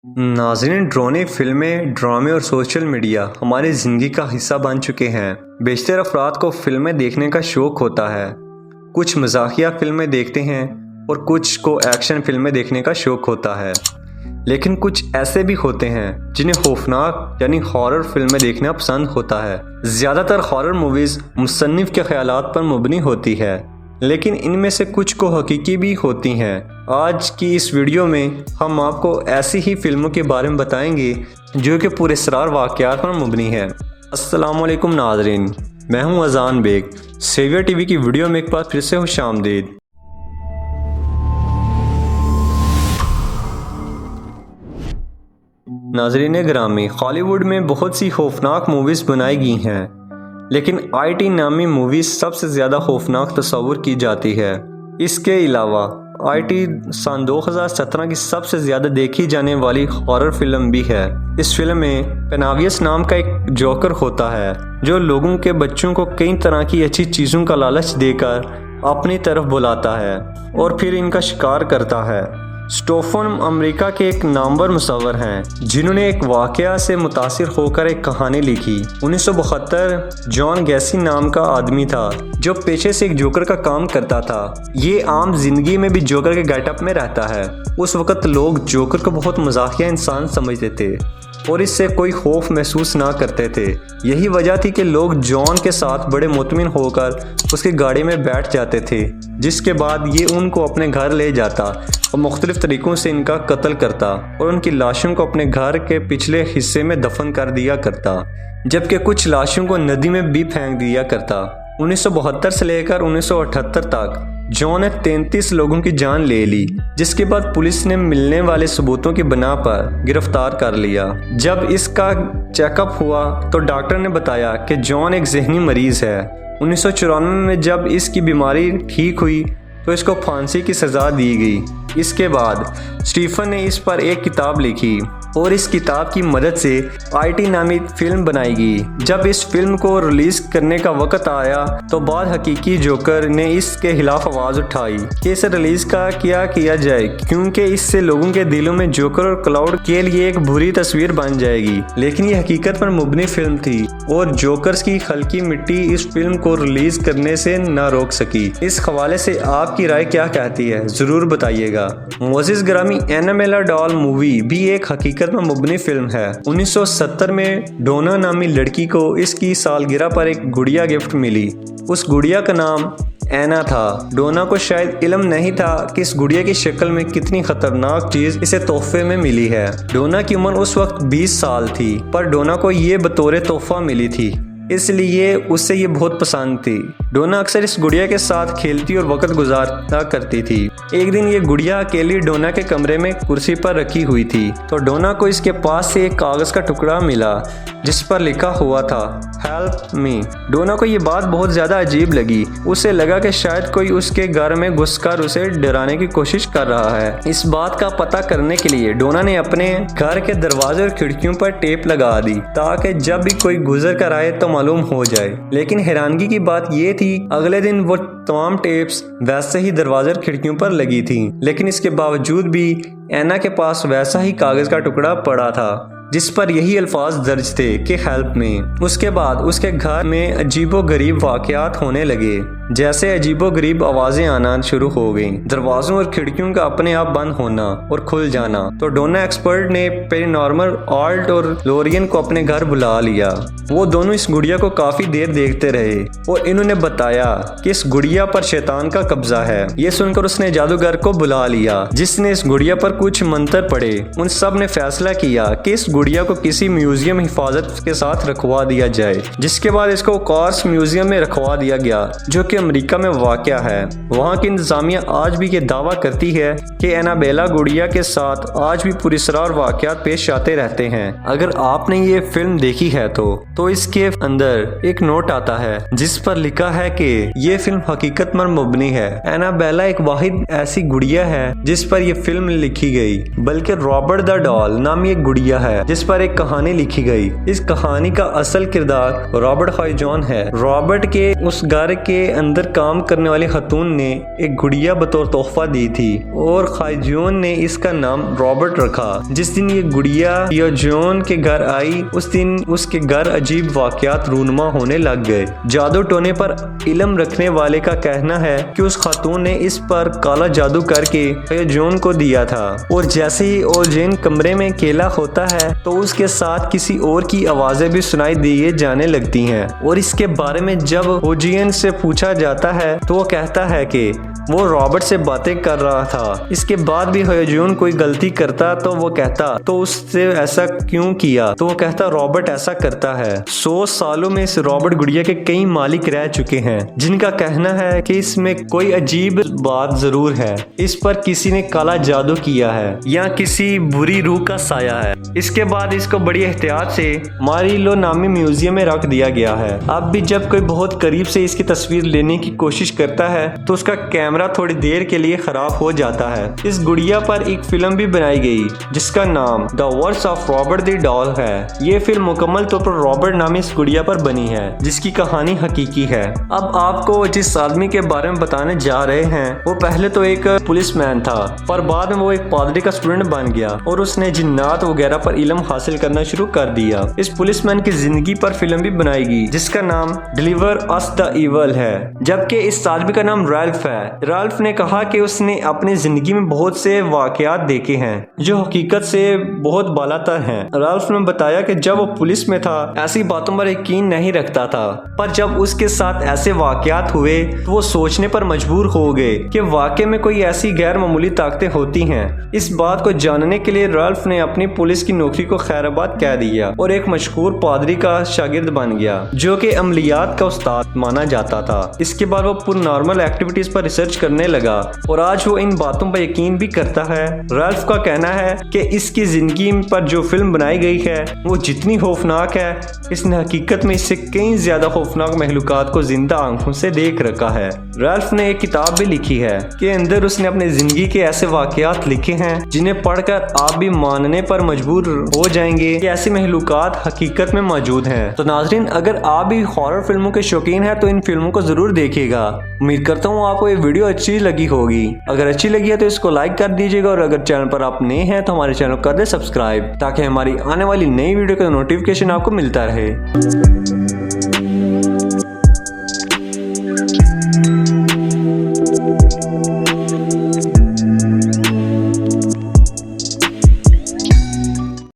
ناظرین، ڈرامے فلمیں، ڈرامے اور سوشل میڈیا ہماری زندگی کا حصہ بن چکے ہیں۔ بیشتر افراد کو فلمیں دیکھنے کا شوق ہوتا ہے۔ کچھ مزاحیہ فلمیں دیکھتے ہیں اور کچھ کو ایکشن فلمیں دیکھنے کا شوق ہوتا ہے، لیکن کچھ ایسے بھی ہوتے ہیں جنہیں خوفناک یعنی ہارر فلمیں دیکھنا پسند ہوتا ہے۔ زیادہ تر ہارر موویز مصنف کے خیالات پر مبنی ہوتی ہے، لیکن ان میں سے کچھ کو حقیقی بھی ہوتی ہیں۔ آج کی اس ویڈیو میں ہم آپ کو ایسی ہی فلموں کے بارے میں بتائیں گے جو کہ پراسرار واقعات پر مبنی ہے۔ السلام علیکم ناظرین، میں ہوں اذان بیگ۔ سیویئر ٹی وی کی ویڈیو میں ایک بار پھر سے خوش آمدید۔ ناظرین گرامی، ہالی ووڈ میں بہت سی خوفناک موویز بنائی گئی ہیں، لیکن IT نامی مووی سب سے زیادہ خوفناک تصور کی جاتی ہے۔ اس کے علاوہ IT سن 2017 کی سب سے زیادہ دیکھی جانے والی ہارر فلم بھی ہے۔ اس فلم میں پیناویس نام کا ایک جوکر ہوتا ہے جو لوگوں کے بچوں کو کئی طرح کی اچھی چیزوں کا لالچ دے کر اپنی طرف بلاتا ہے اور پھر ان کا شکار کرتا ہے۔ سٹوفن امریکہ کے ایک نامور مصور ہیں جنہوں نے ایک واقعہ سے متاثر ہو کر ایک کہانی لکھی۔ 1972 جان گیسی نام کا آدمی تھا جو پیشے سے ایک جوکر کا کام کرتا تھا۔ یہ عام زندگی میں بھی جوکر کے گیٹ اپ میں رہتا ہے۔ اس وقت لوگ جوکر کو بہت مزاحیہ انسان سمجھتے تھے اور اس سے کوئی خوف محسوس نہ کرتے تھے۔ یہی وجہ تھی کہ لوگ جان کے ساتھ بڑے مطمئن ہو کر اس کی گاڑی میں بیٹھ جاتے تھے، جس کے بعد یہ ان کو اپنے گھر لے جاتا اور مختلف طریقوں سے ان کا قتل کرتا اور ان کی لاشوں کو اپنے گھر کے پچھلے حصے میں دفن کر دیا کرتا، جبکہ کچھ لاشوں کو ندی میں بھی پھینک دیا کرتا۔ 1972 سے لے کر 1978 تک جان نے 33 لوگوں کی جان لے لی، جس کے بعد پولیس نے ملنے والے ثبوتوں کی بنا پر گرفتار کر لیا۔ جب اس کا چیک اپ ہوا تو ڈاکٹر نے بتایا کہ جان ایک ذہنی مریض ہے۔ 1994 میں جب اس کی بیماری ٹھیک ہوئی تو اس کو پھانسی کی سزا دی گئی۔ اس کے بعد سٹیفن نے اس پر ایک کتاب لکھی اور اس کتاب کی مدد سے IT نامی فلم بنائی گئی۔ جب اس فلم کو ریلیز کرنے کا وقت آیا تو بعد حقیقی جوکر نے اس کے خلاف آواز اٹھائی کہ اسے ریلیز کیا جائے، کیونکہ اس سے لوگوں کے دلوں میں جوکر اور کلاؤڈ کے لیے ایک بری تصویر بن جائے گی۔ لیکن یہ حقیقت پر مبنی فلم تھی اور جوکرز کی خلقی مٹی اس فلم کو ریلیز کرنے سے نہ روک سکی۔ اس حوالے سے آپ کی رائے کیا کہتی ہے، ضرور بتائیے گا۔ معزز گرامی، اینابیلا ڈال مووی بھی ایک حقیقت میں مبنی فلم ہے۔ 1970 میں ڈونا نامی لڑکی کو اس کی سالگرہ پر ایک گڑیا گفٹ ملی۔ اس گڑیا کا نام اینا تھا۔ ڈونا کو شاید علم نہیں تھا کہ اس گڑیا کی شکل میں کتنی خطرناک چیز اسے تحفے میں ملی ہے۔ ڈونا کی عمر اس وقت 20 سال تھی، پر ڈونا کو یہ بطور تحفہ ملی تھی، اس لیے اسے یہ بہت پسند تھی۔ ڈونا اکثر اس گڑیا کے ساتھ کھیلتی اور وقت گزارتا کرتی تھی۔ ایک دن یہ گڑیا اکیلی ڈونا کے کمرے میں کرسی پر رکھی ہوئی تھی تو ڈونا کو اس کے پاس سے ایک کاغذ کا ٹکڑا ملا جس پر لکھا ہوا تھا ہیلپ می۔ ڈونا کو یہ بات بہت زیادہ عجیب لگی۔ اسے لگا کہ شاید کوئی اس کے گھر میں گھس کر اسے ڈرانے کی کوشش کر رہا ہے۔ اس بات کا پتہ کرنے کے لیے ڈونا نے اپنے گھر کے دروازے اور کھڑکیوں پر ٹیپ لگا دی تاکہ جب بھی کوئی گزر کر آئے تو معلوم ہو جائے۔ لیکن حیرانگی کی بات یہ تھی اگلے دن وہ تمام ٹیپس ویسے ہی دروازے اور کھڑکیوں پر لگی تھیں، لیکن اس کے باوجود بھی اینا کے پاس ویسا ہی کاغذ کا ٹکڑا پڑا تھا جس پر یہی الفاظ درج تھے کہ ہیلپ می۔ اس کے بعد اس کے گھر میں عجیب و غریب واقعات ہونے لگے، جیسے عجیب و غریب آوازیں آنا شروع ہو گئیں، دروازوں اور کھڑکیوں کا اپنے آپ بند ہونا اور کھل جانا۔ تو ڈونا ایکسپرٹ نے پیری نارمل آلٹ اور لورین کو اپنے گھر بلا لیا۔ وہ دونوں اس گڑیا کو کافی دیر دیکھتے رہے اور انہوں نے بتایا کہ اس گڑیا پر شیطان کا قبضہ ہے۔ یہ سن کر اس نے جادوگر کو بلا لیا جس نے اس گڑیا پر کچھ منتر پڑھے۔ ان سب نے فیصلہ کیا کہ اس گڑیا کو کسی میوزیم حفاظت کے ساتھ رکھوا دیا جائے، جس کے بعد اس کو کارس میوزیم میں رکھوا دیا گیا جو کہ امریکہ میں واقع ہے۔ وہاں کی انتظامیہ آج بھی یہ دعویٰ کرتی ہے کہ اینابیلا گڑیا کے ساتھ آج بھی پراسرار واقعات پیش آتے رہتے ہیں۔ اگر آپ نے یہ فلم دیکھی ہے تو اس کے اندر ایک نوٹ آتا ہے جس پر لکھا ہے کہ یہ فلم حقیقت پر مبنی ہے۔ اینابیلا ایک واحد ایسی گڑیا ہے جس پر یہ فلم لکھی گئی، بلکہ رابرٹ دا ڈال نامی ایک گڑیا ہے جس پر ایک کہانی لکھی گئی۔ اس کہانی کا اصل کردار رابرٹ خائجون ہے۔ رابرٹ کے اس گھر کے اندر کام کرنے والی خاتون نے ایک گڑیا بطور تحفہ دی تھی اور خائجون نے اس کا نام رابرٹ رکھا۔ جس دن یہ گڑیا خائجون کے گھر آئی اس دن اس کے گھر عجیب واقعات رونما ہونے لگ گئے۔ جادو ٹونے پر علم رکھنے والے کا کہنا ہے کہ اس خاتون نے اس پر کالا جادو کر کے خائجون کو دیا تھا اور جیسے ہی اوجین کمرے میں اکیلا ہوتا ہے تو اس کے ساتھ کسی اور کی آوازیں بھی سنائی دیے جانے لگتی ہیں، اور اس کے بارے میں جب اوجین سے پوچھا جاتا ہے تو وہ کہتا ہے کہ وہ رابرٹ سے باتیں کر رہا تھا۔ اس کے بعد بھی خائجون کوئی غلطی کرتا تو وہ کہتا تو اس سے ایسا کیوں کیا، تو وہ کہتا رابرٹ ایسا کرتا ہے۔ 100 سالوں میں اس رابرٹ گڑیا کے کئی مالک رہ چکے ہیں جن کا کہنا ہے کہ اس میں کوئی عجیب بات ضرور ہے، اس پر کسی نے کالا جادو کیا ہے یا کسی بری روح کا سایہ ہے۔ اس کے بعد اس کو بڑی احتیاط سے ماریلو نامی میوزیم میں رکھ دیا گیا ہے۔ اب بھی جب کوئی بہت قریب سے اس کی تصویر لینے کی کوشش کرتا ہے تو اس کا کیمرہ تھوڑی دیر کے لیے خراب ہو جاتا ہے۔ اس گڑیا پر ایک فلم بھی بنائی گئی جس کا نام دا ورڈز آف رابرٹ دی ڈال ہے۔ یہ فلم مکمل طور پر رابرٹ نامی اس گڑیا پر بنی ہے جس کی کہانی حقیقی ہے۔ اب آپ کو جس آدمی کے بارے میں بتانے جا رہے ہیں وہ پہلے تو ایک پولیس مین تھا، پر بعد میں وہ ایک پادری کا اسٹوڈنٹ بن گیا اور اس نے جنات وغیرہ پر علم حاصل کرنا شروع کر دیا۔ اس پولیس مین کی زندگی پر فلم بھی بنائی گئی جس کا نام ڈیلیور اس دا ایول ہے، جبکہ اس آدمی کا نام ریلف ہے۔ ریلف نے کہا کہ اس نے اپنی زندگی میں بہت سے واقعات دیکھے ہیں جو حقیقت سے بہت بالاتر ہیں۔ ریلف نے بتایا کہ جب وہ پولیس میں تھا ایسی باتوں پر یقین نہیں رکھتا تھا، پر جب اس کے ساتھ ایسے واقعات ہوئے تو وہ سوچنے پر مجبور ہو گئے کہ واقعے میں کوئی ایسی غیر معمولی طاقتیں ہوتی ہیں۔ اس بات کو جاننے کے لیے ریلف نے اپنی پولیس کی نوکری کو خیرآباد کہہ دیا اور ایک مشہور پادری کا شاگرد بن گیا جو کہ عملیات کا استاد مانا جاتا تھا۔ اس کے بعد وہ پور نارمل ایکٹیویٹیز پر ریسرچ کرنے لگا اور آج وہ ان باتوں پر یقین بھی کرتا ہے۔ ریلف کا کہنا ہے کہ اس کی زندگی پر جو فلم بنائی گئی ہے وہ جتنی خوفناک ہے، اس نے حقیقت میں اس سے کئی زیادہ خوفناک مخلوقات کو زندہ آنکھوں سے دیکھ رکھا ہے۔ ریلف نے ایک کتاب بھی لکھی ہے کہ اندر اس نے اپنی زندگی کے ایسے واقعات لکھے ہیں جنہیں پڑھ کر آپ بھی ماننے پر مجبور ہو جائیں گے کہ ایسی مخلوقات حقیقت میں موجود ہیں۔ تو ناظرین، اگر آپ بھی ہارر فلموں کے شوقین ہیں تو ان فلموں کو ضرور دیکھیے گا۔ امید کرتا ہوں آپ کو یہ ویڈیو اچھی لگی ہوگی۔ اگر اچھی لگی ہے تو اس کو لائک کر دیجیے گا، اور اگر چینل پر آپ نئے ہیں تو ہمارے چینل کو کر دیں سبسکرائب تاکہ ہماری آنے والی نئی ویڈیو کا نوٹیفیکیشن آپ کو ملتا رہے۔